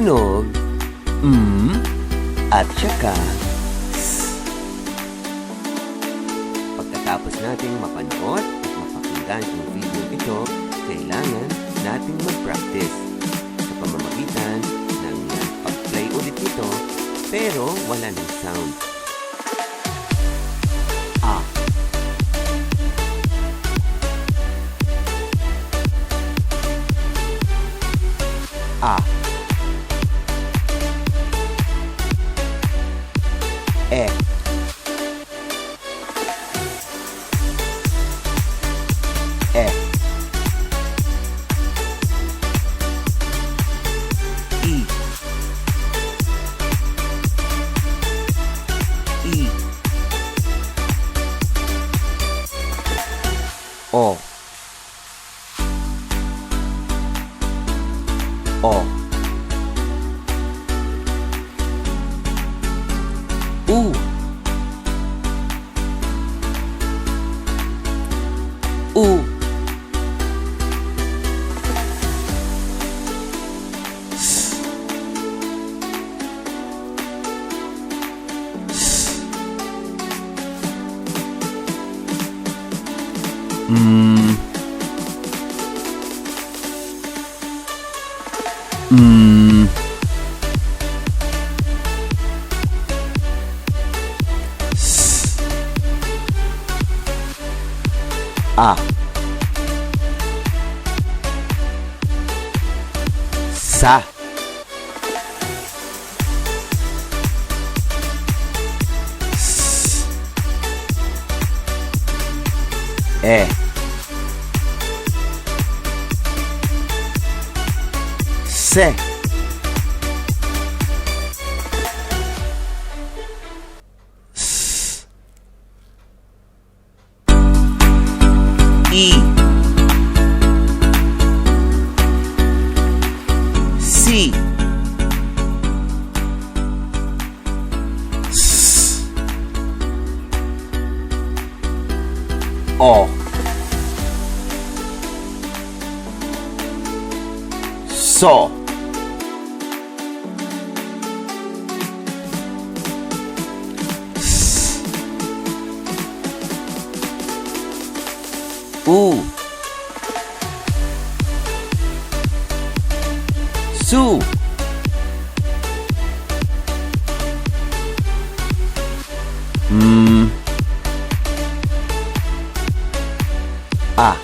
tunog at saka S. Pagkatapos nating mapanood at mapakinggan ang video ito, kailangan nating mag-practice sa pamamagitan ng pag-play ulit nito pero wala ng sound. A. A. E. E. I. I. O. O. U. U. S. S. S. A. Sa. S. E. Se. S. I. Si. S. O. So. S. U. Su. A.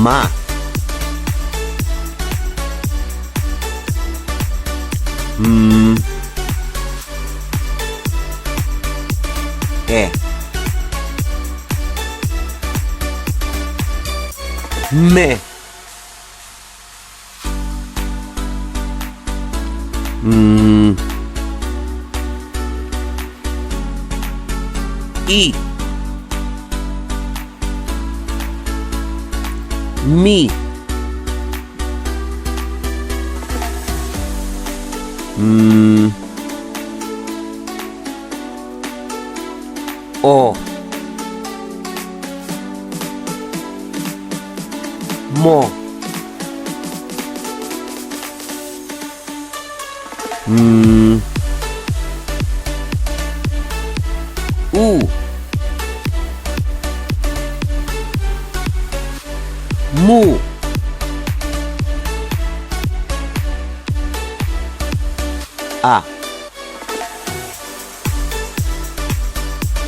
Ma. E. Me. I. Mi. O. Mo. U. Mu. A.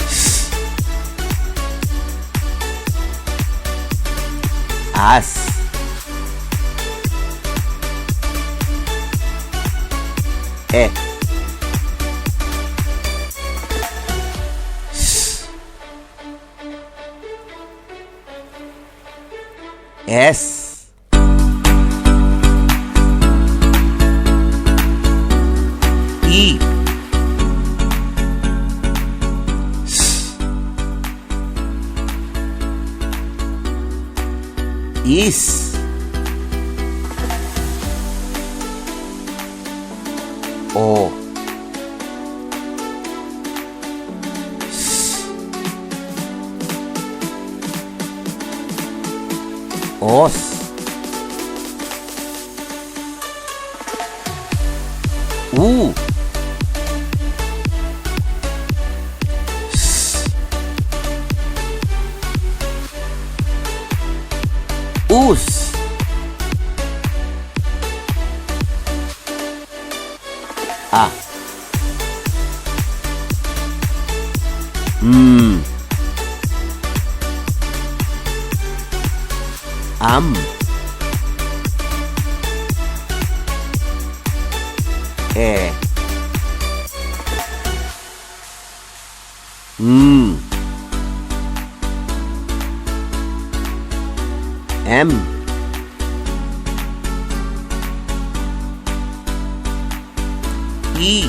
S. As. E. S. S. I. S. Is. O. S. Os. U. S. Us. A. Am. E. M. E.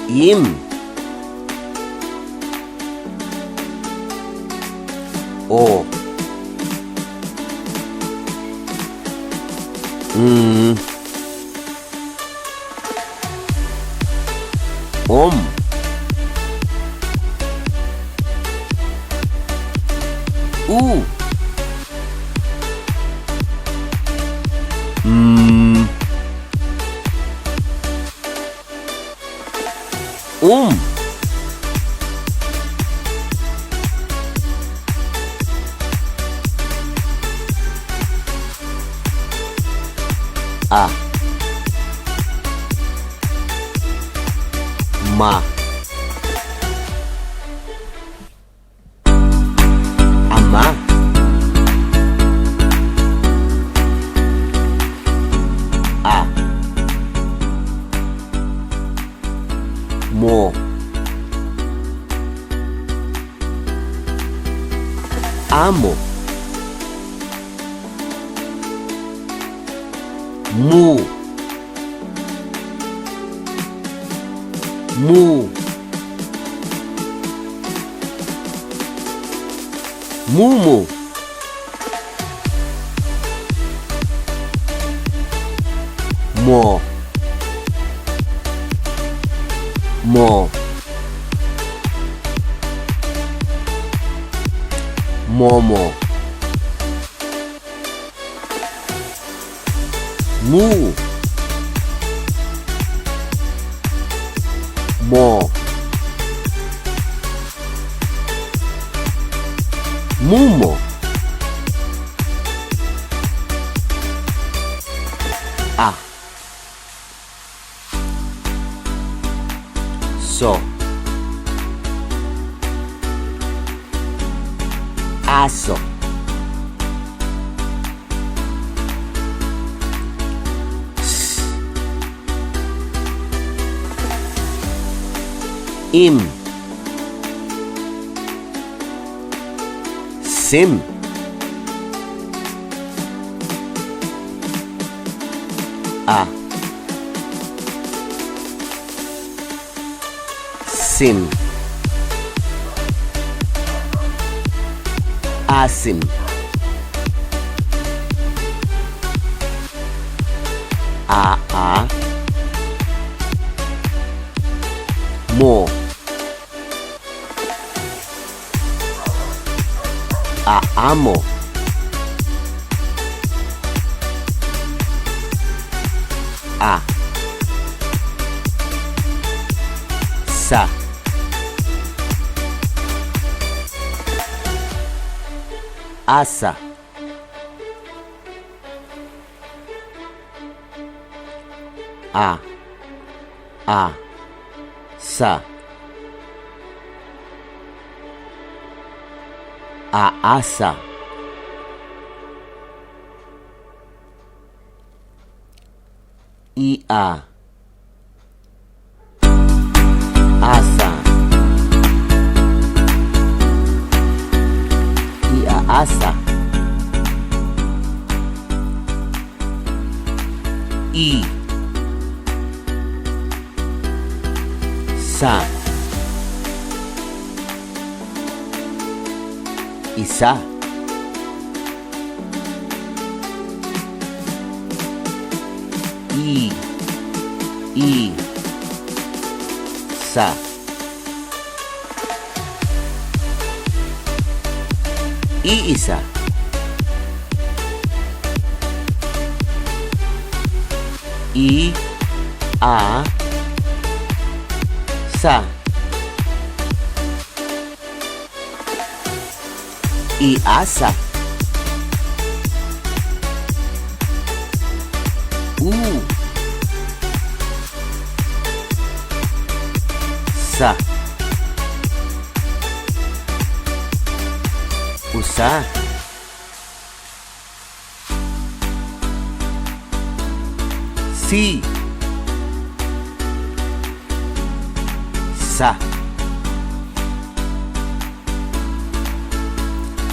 Im. O. Om. U. A. Ma. Ama. A. Mo. Amo. Mu. Mu. Mumu. Mo. Mo. Momo. Mu. Mo. Mumo. A. So. Aso. Im. Sim. A. Sim. Asim. A. Mo. Amo. A. Sa. Asa. A. Sa. Aasa. Ia. Asa. Ia asa. I. Sa. Isa. I. Sa. iisa, sa, iasa, sa, usa, sa,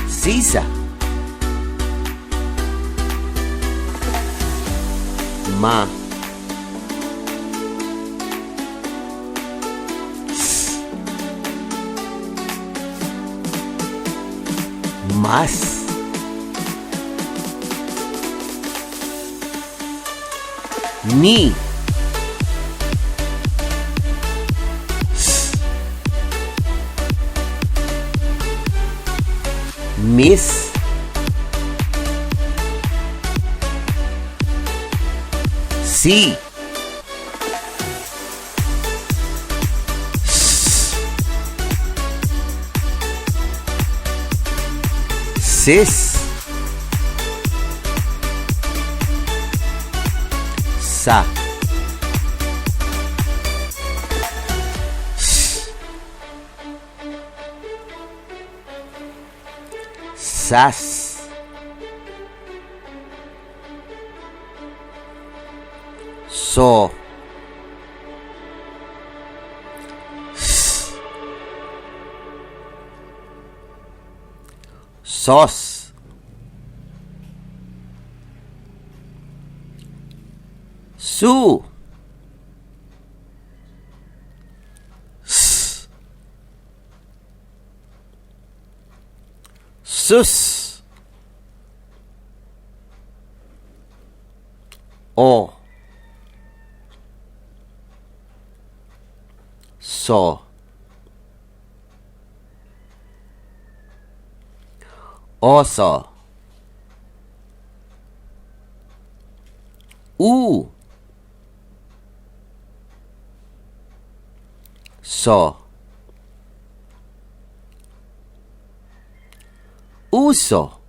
sisa, ma, mas, ni, miss, si, sis, sa, sas, so, sos, su, sus, o, so, oso, so, uso,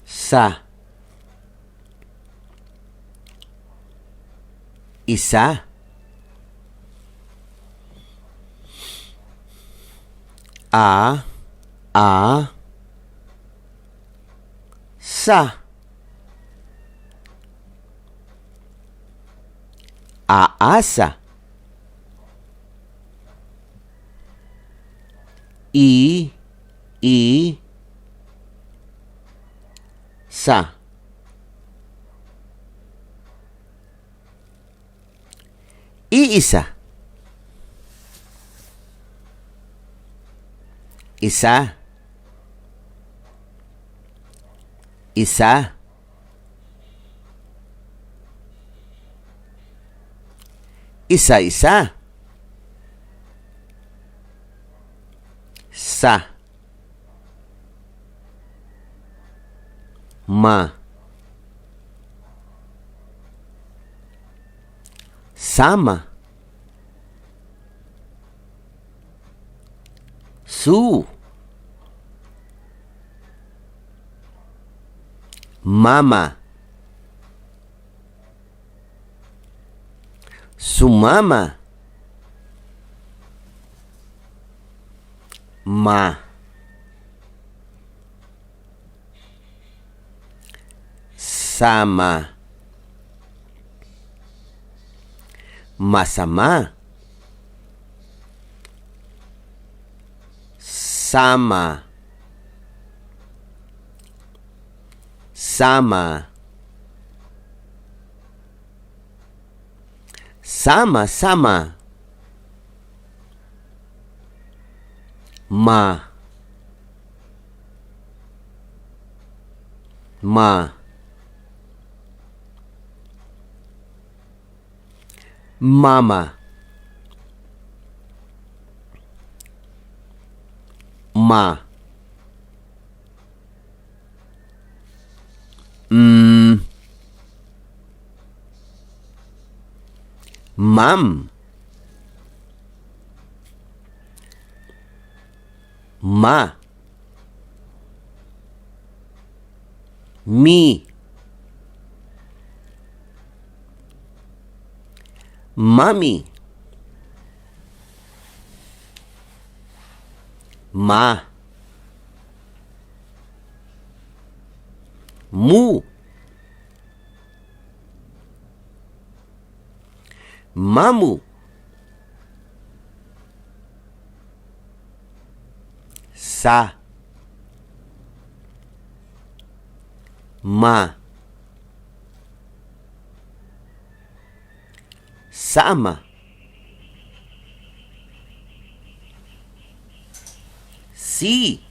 sa, isa, sa, aasa, sa, iisa, isa, isa, isa-isa, sa, ma, sama, su, mama, sumama, ma, sama, masama, sama, sama, sama-sama, ma, Mama. Ma. Ma'am. Ma. Me. Mommy. Ma. Mu. Mamu. Sa. Ma. Sama. Si.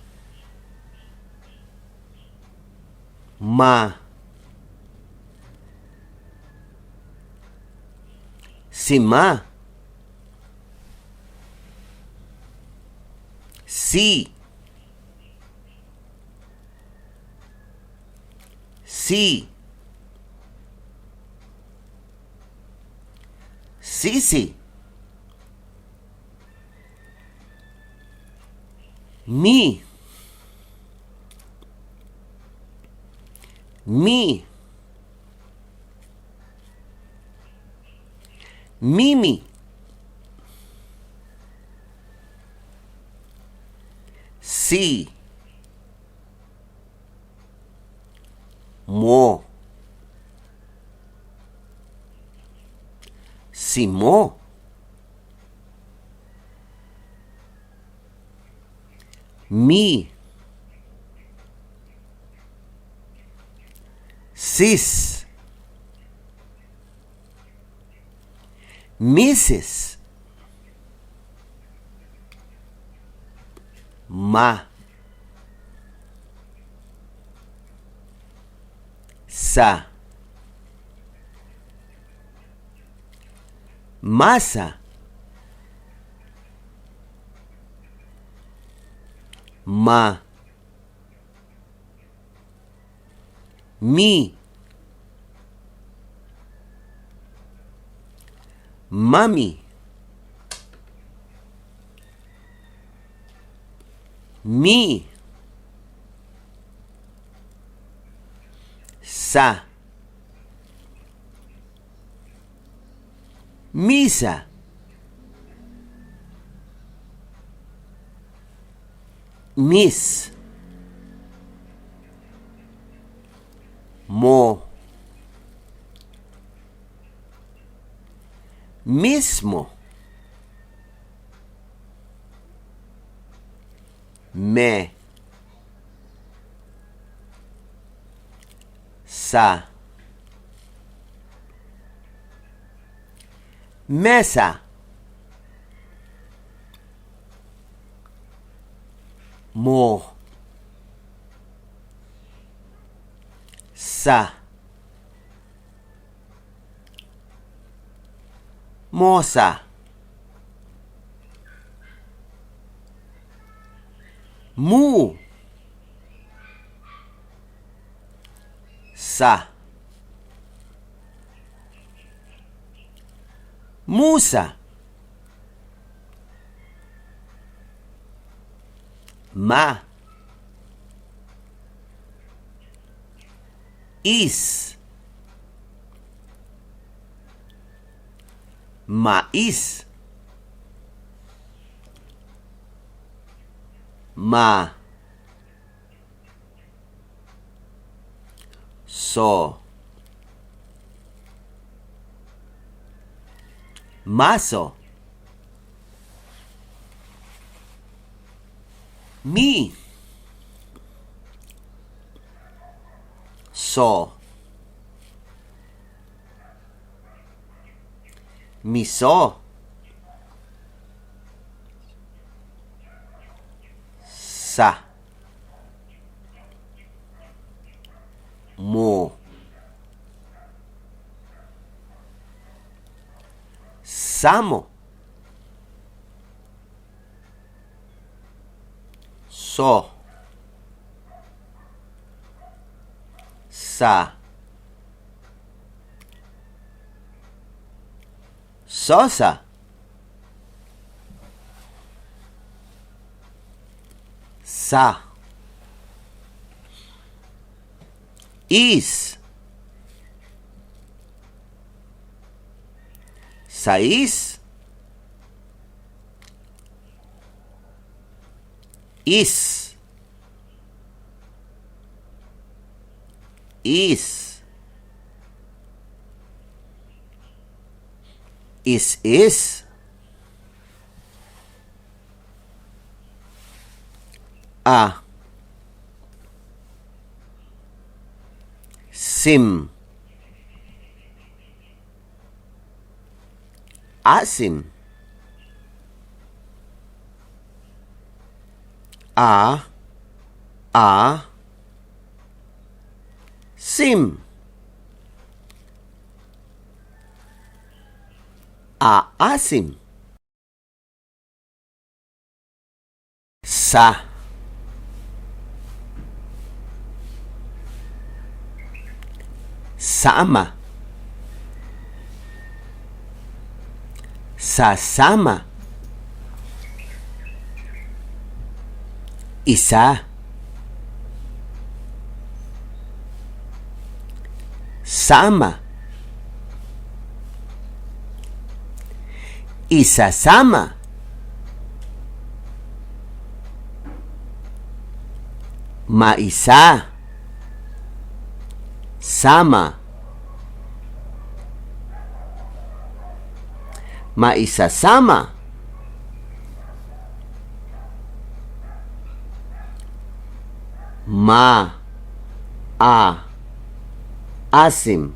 Ma. Si ma. Si. Si. Sisi. Me. Me. Mimi. Si. Mo. Si mo. Me. Sis. Mrs. Ma. Sa. Masa. Ma. Mi. Mami. Mi. Sa. Misa. Miss. Mo. Mismo. Me. Sa. Mesa. Mo. Sa. Mosa. Mu. Sa. Musa. Ma. Is. Mais. Ma. So. Maso. Mi. So. Miso. Sa. Mo. samo, so, sa, sosa, sa, is, sais, is, is, a, sim, asim, sim, asim, sa, sama, sasama, isa, sama, isasama, maisa, sama, maisasama, asim,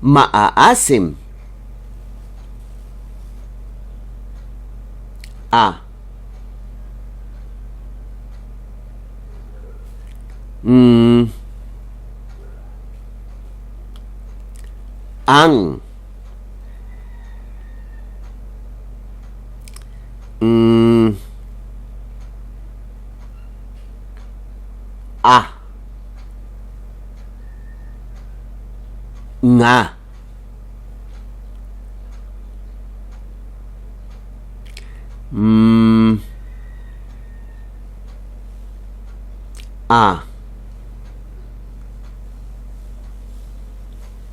maaasim, ang, nga,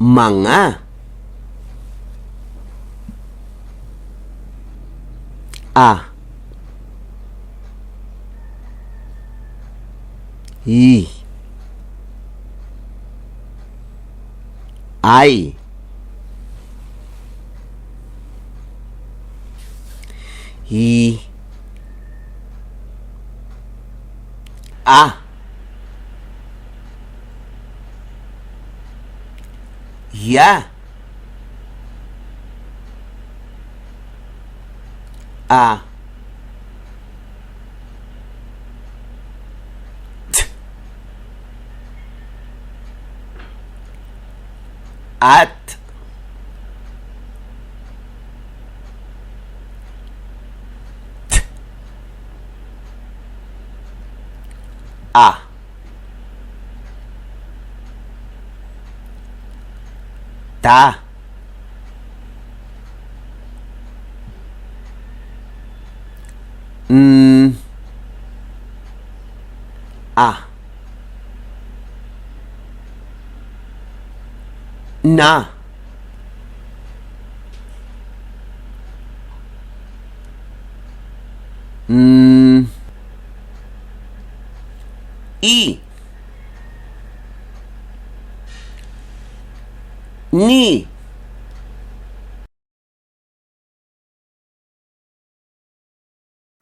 mga, ay, ya, at, ta, na, ni,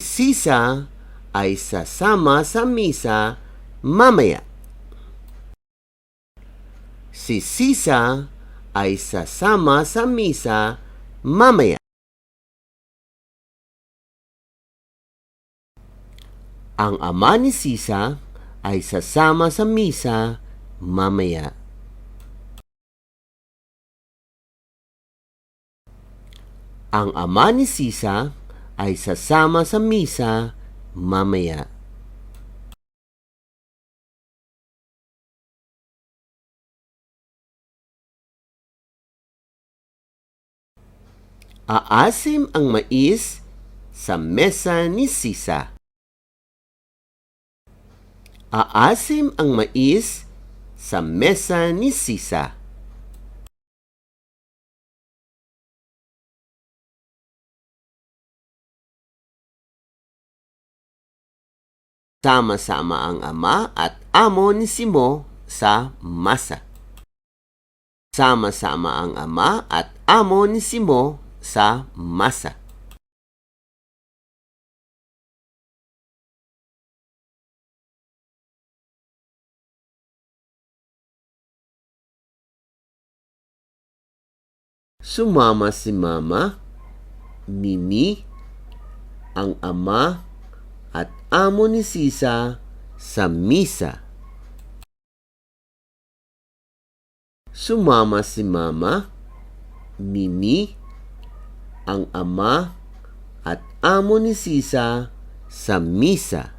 sisa ay sasama sa misa mamaya. Si Sisa ay sasama sa misa mamaya. Ang ama ni Sisa ay sasama sa misa mamaya. Ang ama ni Sisa ay sasama sa misa mamaya. Aasim ang mais sa mesa ni Sisa. Aasim ang mais sa mesa ni Sisa. Sama-sama ang ama at amo ni Simo sa masa. Sama-sama ang ama at amo ni Simo sa masa. Sumama si Mama, Mimi, ang ama at amo ni Sisa sa misa. Sumama si Mama, Mimi, ang ama at amo ni Sisa sa misa.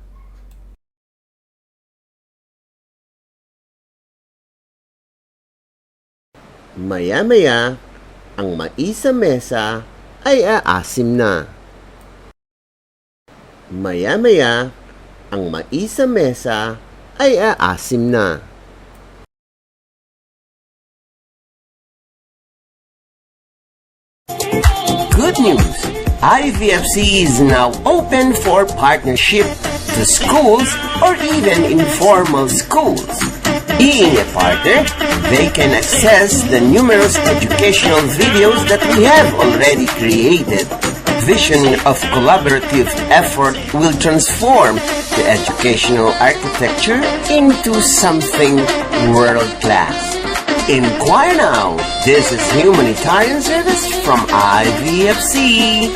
Maya-maya, ang mais sa mesa ay aasim na. Maya-maya, ang mais sa mesa ay aasim na. Good news! IVFC is now open for partnership to schools or even informal schools. Being a partner, they can access the numerous educational videos that we have already created. Vision of collaborative effort will transform the educational architecture into something world-class. Inquire now. This is humanitarian service from IVFC.